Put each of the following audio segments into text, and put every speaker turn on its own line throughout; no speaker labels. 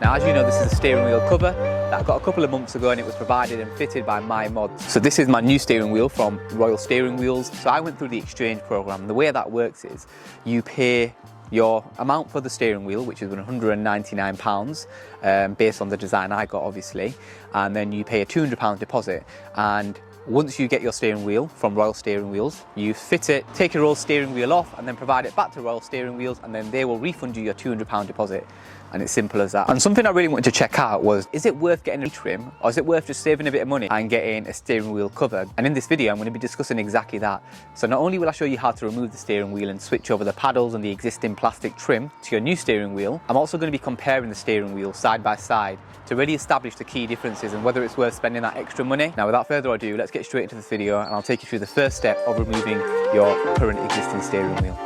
Now, as you know, this is a steering wheel cover that I got a couple of months ago, and it was provided and fitted by my mods. So this is my new steering wheel from Royal Steering Wheels. So I went through the exchange program. The way that works is you pay your amount for the steering wheel, which is £199, based on the design I got, obviously, and then you pay a £200 deposit. And once you get your steering wheel from Royal Steering Wheels, you fit it, take your old steering wheel off, and then provide it back to Royal Steering Wheels, and then they will refund you your £200 deposit. And it's simple as that. And something I really wanted to check out was, is it worth getting a trim, or is it worth just saving a bit of money and getting a steering wheel cover? And in this video, I'm going to be discussing exactly that. So not only will I show you how to remove the steering wheel and switch over the paddles and the existing plastic trim to your new steering wheel, I'm also going to be comparing the steering wheel side by side to really establish the key differences and whether it's worth spending that extra money. Now, without further ado, let's get straight into this video, and I'll take you through the first step of removing your current existing steering wheel.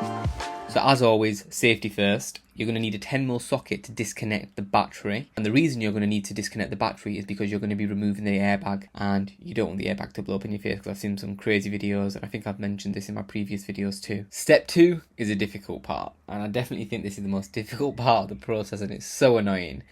So as always, safety first. You're going to need a 10mm socket to disconnect the battery. And the reason you're going to need to disconnect the battery is because you're going to be removing the airbag, and you don't want the airbag to blow up in your face, because I've seen some crazy videos, and I think I've mentioned this in my previous videos too. Step 2 is a difficult part, and I definitely think this is the most difficult part of the process, and it's so annoying.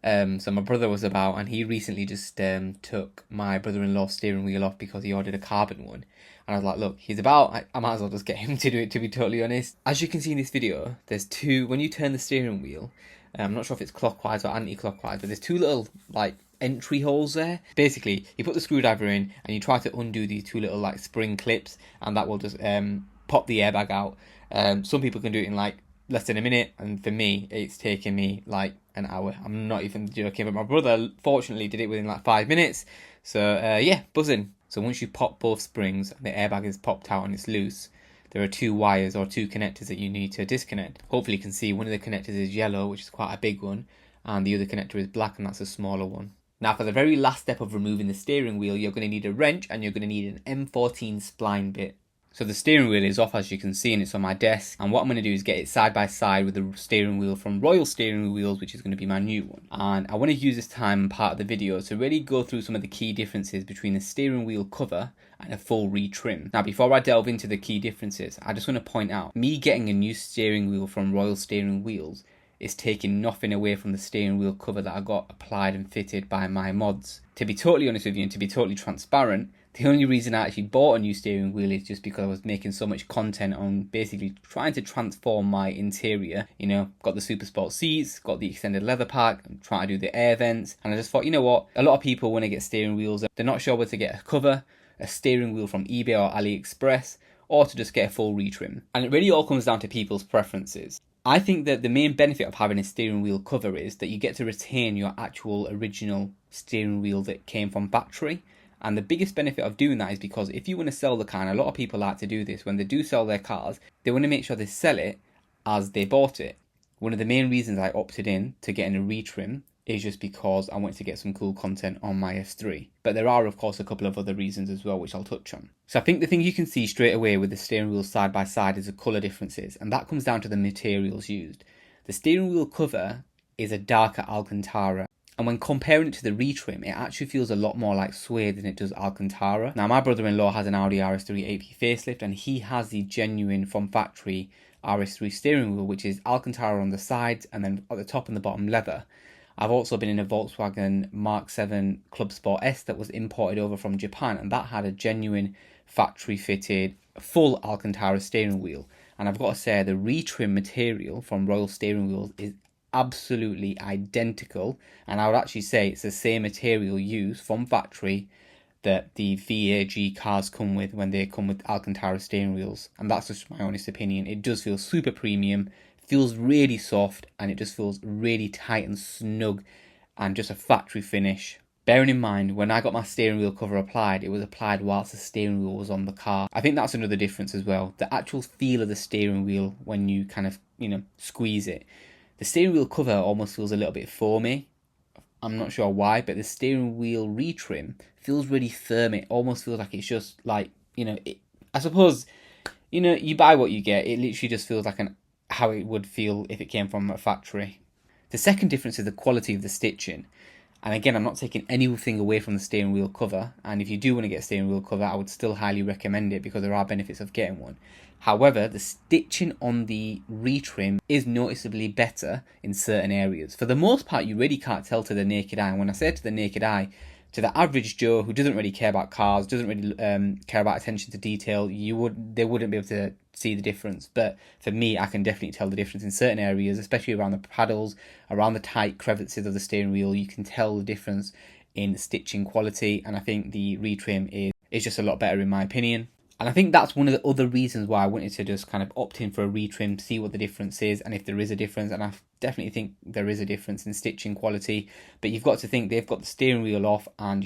So my brother was about, and he recently just took my brother-in-law's steering wheel off because he ordered a carbon one. And I was like, look, he's about, I might as well just get him to do it, to be totally honest. As you can see in this video, there's two, when you turn the steering wheel, I'm not sure if it's clockwise or anti-clockwise, but there's two little, like, entry holes there. Basically, you put the screwdriver in and you try to undo these two little, like, spring clips, and that will just pop the airbag out. Some people can do it in, like, less than a minute, and for me, it's taken me, like, an hour. I'm not even joking, but my brother, fortunately, did it within, like, 5 minutes. So, yeah, buzzing. So once you pop both springs and the airbag is popped out and it's loose, there are two wires or two connectors that you need to disconnect. Hopefully you can see one of the connectors is yellow, which is quite a big one, and the other connector is black, and that's a smaller one. Now, for the very last step of removing the steering wheel, you're going to need a wrench, and you're going to need an M14 spline bit. So the steering wheel is off, as you can see, and it's on my desk. And what I'm going to do is get it side by side with the steering wheel from Royal Steering Wheels, which is going to be my new one. And I want to use this time part of the video to really go through some of the key differences between the steering wheel cover and a full retrim. Now, before I delve into the key differences, I just want to point out, me getting a new steering wheel from Royal Steering Wheels is taking nothing away from the steering wheel cover that I got applied and fitted by my mods. To be totally honest with you, and to be totally transparent, the only reason I actually bought a new steering wheel is just because I was making so much content on basically trying to transform my interior. You know, got the super sport seats, got the extended leather pack, I'm trying to do the air vents, and I just thought, you know what, a lot of people when they get steering wheels, they're not sure whether to get a cover, a steering wheel from eBay or AliExpress, or to just get a full retrim. And it really all comes down to people's preferences. I think that the main benefit of having a steering wheel cover is that you get to retain your actual original steering wheel that came from factory. And the biggest benefit of doing that is because if you want to sell the car, and a lot of people like to do this, when they do sell their cars, they want to make sure they sell it as they bought it. One of the main reasons I opted in to getting a retrim is just because I wanted to get some cool content on my S3. But there are, of course, a couple of other reasons as well, which I'll touch on. So I think the thing you can see straight away with the steering wheel side by side is the colour differences, and that comes down to the materials used. The steering wheel cover is a darker Alcantara, and when comparing it to the retrim, it actually feels a lot more like suede than it does Alcantara. Now, my brother-in-law has an Audi RS3 AP facelift, and he has the genuine from factory RS3 steering wheel, which is Alcantara on the sides and then at the top and the bottom leather. I've also been in a Volkswagen Mark 7 Club Sport S that was imported over from Japan, and that had a genuine factory fitted full Alcantara steering wheel. And I've got to say, the retrim material from Royal Steering Wheels is absolutely identical, and I would actually say it's the same material used from factory that the VAG cars come with when they come with Alcantara steering wheels. And that's just my honest opinion. It does feel super premium, feels really soft, and it just feels really tight and snug, and just a factory finish. Bearing in mind, when I got my steering wheel cover applied, it was applied whilst the steering wheel was on the car. I think that's another difference as well. The actual feel of the steering wheel when you kind of, squeeze it. The steering wheel cover almost feels a little bit foamy. I'm not sure why, but the steering wheel retrim feels really firm. It almost feels like it's just like, I suppose, you buy what you get. It literally just feels like how it would feel if it came from a factory. The second difference is the quality of the stitching. And again, I'm not taking anything away from the steering wheel cover. And if you do want to get a steering wheel cover, I would still highly recommend it because there are benefits of getting one. However, the stitching on the retrim is noticeably better in certain areas. For the most part, you really can't tell to the naked eye. And when I say to the naked eye, to the average Joe who doesn't really care about cars, doesn't really care about attention to detail, they wouldn't be able to see the difference. But for me, I can definitely tell the difference in certain areas, especially around the paddles, around the tight crevices of the steering wheel. You can tell the difference in stitching quality, and I think the retrim is just a lot better in my opinion. And I think that's one of the other reasons why I wanted to just kind of opt in for a retrim, see what the difference is, and if there is a difference. And I definitely think there is a difference in stitching quality. But you've got to think they've got the steering wheel off, and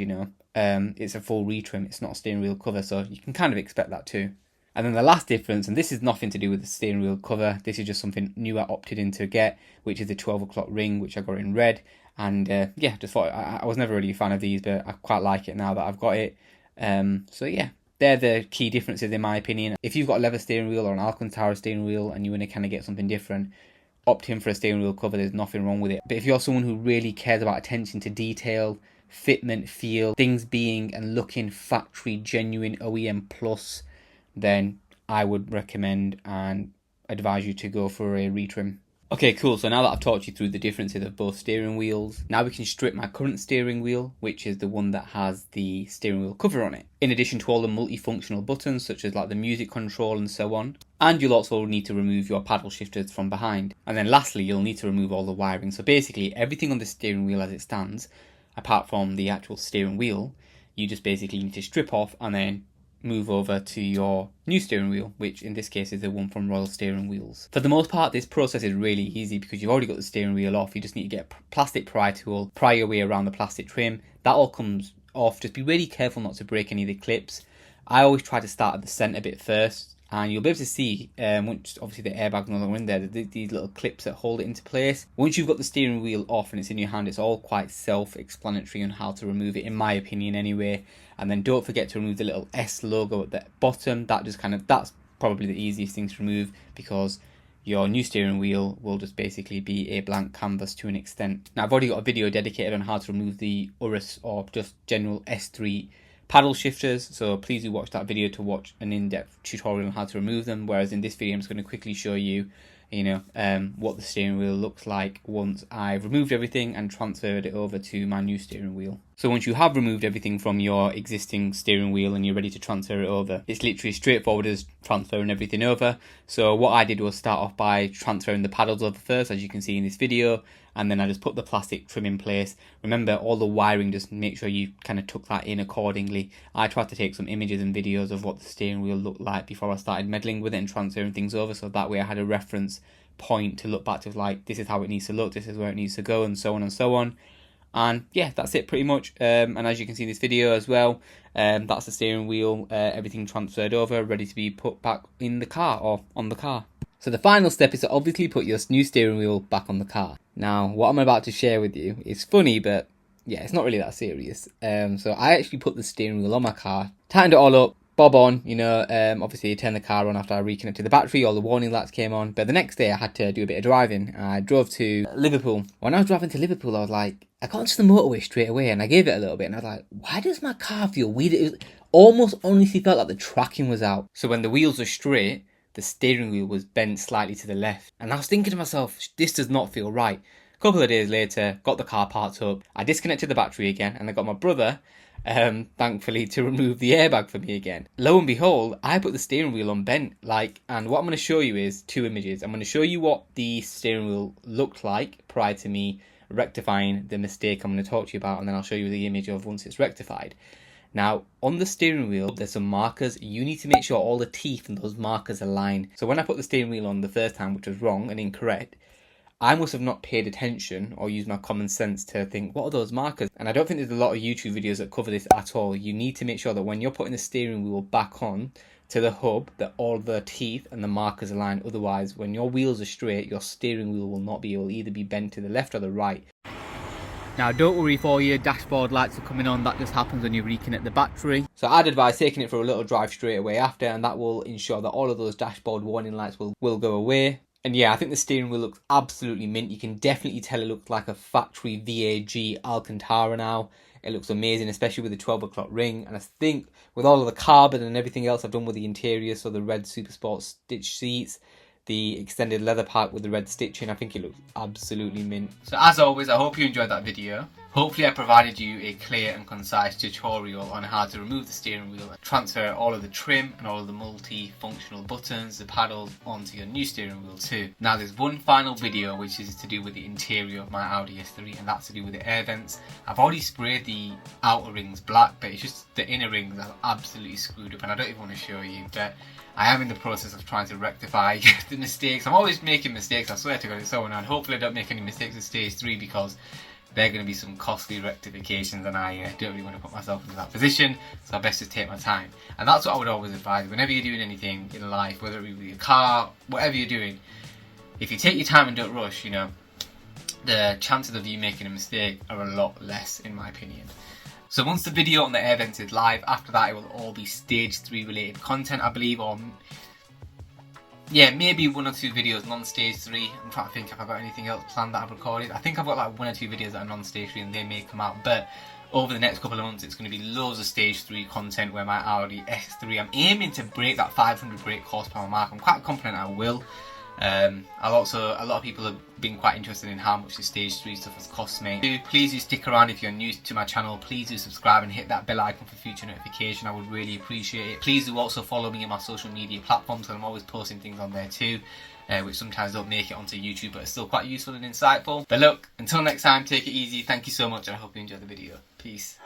it's a full retrim. It's not a steering wheel cover, so you can kind of expect that too. And then the last difference, and this is nothing to do with the steering wheel cover, this is just something new I opted in to get, which is the 12 o'clock ring, which I got in red. And just thought I was never really a fan of these, but I quite like it now that I've got it. So yeah. They're the key differences in my opinion. If you've got a leather steering wheel or an Alcantara steering wheel and you want to kind of get something different, opt in for a steering wheel cover. There's nothing wrong with it. But if you're someone who really cares about attention to detail, fitment, feel, things being and looking factory, genuine, OEM plus, then I would recommend and advise you to go for a retrim. Okay, cool. So now that I've talked you through the differences of both steering wheels, now we can strip my current steering wheel, which is the one that has the steering wheel cover on it, in addition to all the multifunctional buttons, such as like the music control and so on. And you'll also need to remove your paddle shifters from behind. And then lastly, you'll need to remove all the wiring. So basically, everything on the steering wheel as it stands, apart from the actual steering wheel, you just basically need to strip off and then move over to your new steering wheel, which in this case is the one from Royal Steering Wheels. For the most part, this process is really easy because you've already got the steering wheel off. You just need to get a plastic pry tool, pry your way around the plastic trim. That all comes off. Just be really careful not to break any of the clips. I always try to start at the centre bit first, and you'll be able to see, once obviously the airbag's no longer in there, these little clips that hold it into place. Once you've got the steering wheel off and it's in your hand, it's all quite self-explanatory on how to remove it, in my opinion anyway. And then don't forget to remove the little S logo at the bottom. That's probably the easiest thing to remove, because your new steering wheel will just basically be a blank canvas to an extent. Now I've already got a video dedicated on how to remove the URUS or just general S3 paddle shifters, so please do watch that video to watch an in-depth tutorial on how to remove them, whereas in this video I'm just going to quickly show you what the steering wheel looks like once I've removed everything and transferred it over to my new steering wheel. So once you have removed everything from your existing steering wheel and you're ready to transfer it over, it's literally straightforward as transferring everything over. So what I did was start off by transferring the paddles over first, as you can see in this video, and then I just put the plastic trim in place. Remember, all the wiring, just make sure you kind of tuck that in accordingly. I tried to take some images and videos of what the steering wheel looked like before I started meddling with it and transferring things over, so that way I had a reference point to look back to, like, this is how it needs to look, this is where it needs to go, and so on and so on. And yeah, that's it pretty much. And as you can see in this video as well, that's the steering wheel, everything transferred over, ready to be put back in the car or on the car. So the final step is to obviously put your new steering wheel back on the car. Now, what I'm about to share with you is funny, but yeah, it's not really that serious. So I actually put the steering wheel on my car, tightened it all up, bob on, obviously I turned the car on after I reconnected the battery, all the warning lights came on. But the next day I had to do a bit of driving. I drove to Liverpool. When I was driving to Liverpool, I was like, I got onto the motorway straight away and I gave it a little bit and I was like, why does my car feel weird? It was almost honestly felt like the tracking was out. So when the wheels were straight, the steering wheel was bent slightly to the left. And I was thinking to myself, this does not feel right. A couple of days later, got the car parked up. I disconnected the battery again and I got my brother, thankfully, to remove the airbag for me again. Lo and behold, I put the steering wheel on bent. And what I'm going to show you is two images. I'm going to show you what the steering wheel looked like prior to me rectifying the mistake I'm going to talk to you about, and then I'll show you the image of once it's rectified. Now, on the steering wheel, there's some markers. You need to make sure all the teeth and those markers align. So when I put the steering wheel on the first time, which was wrong and incorrect, I must have not paid attention or used my common sense to think, what are those markers? And I don't think there's a lot of YouTube videos that cover this at all. You need to make sure that when you're putting the steering wheel back on to the hub, that all the teeth and the markers align. Otherwise, when your wheels are straight, your steering wheel will not be able to either be bent to the left or the right. Now, don't worry if all your dashboard lights are coming on. That just happens when you reconnect the battery. So I'd advise taking it for a little drive straight away after, and that will ensure that all of those dashboard warning lights will go away. And yeah, I think the steering wheel looks absolutely mint. You can definitely tell it looks like a factory VAG Alcantara now. It looks amazing, especially with the 12 o'clock ring. And I think with all of the carbon and everything else I've done with the interior, so the red Super Sport stitch seats, the extended leather pack with the red stitching, I think it looks absolutely mint. So as always, I hope you enjoyed that video. Hopefully I provided you a clear and concise tutorial on how to remove the steering wheel and transfer all of the trim and all of the multi-functional buttons, the paddles, onto your new steering wheel too. Now there's one final video which is to do with the interior of my Audi S3, and that's to do with the air vents. I've already sprayed the outer rings black, but it's just the inner rings are absolutely screwed up, and I don't even want to show you, but I am in the process of trying to rectify the mistakes. I'm always making mistakes, I swear to God, it's so annoying. Hopefully I don't make any mistakes in stage 3, because they're going to be some costly rectifications, and I don't really want to put myself into that position, so I best just take my time. And that's what I would always advise whenever you're doing anything in life, whether it be with your car, whatever you're doing. If you take your time and don't rush, you know, the chances of you making a mistake are a lot less, in my opinion. So once the video on the air vents is live, after that it will all be stage 3 related content, I believe, or yeah, maybe 1 or 2 videos non-stage 3. I'm trying to think if I've got anything else planned that I've recorded. I think I've got like 1 or 2 videos that are non-stage 3 and they may come out, but over the next couple of months it's going to be loads of stage 3 content where my Audi S3, I'm aiming to break that 500 brake horsepower mark. I'm quite confident I will. A lot of people have been quite interested in how much the stage 3 stuff has cost me. Please do stick around if you're new to my channel. Please do subscribe and hit that bell icon for future notification. I would really appreciate it. Please do also follow me on my social media platforms, because I'm always posting things on there too, which sometimes don't make it onto YouTube, but are still quite useful and insightful. But look, until next time, take it easy. Thank you so much, and I hope you enjoyed the video. Peace.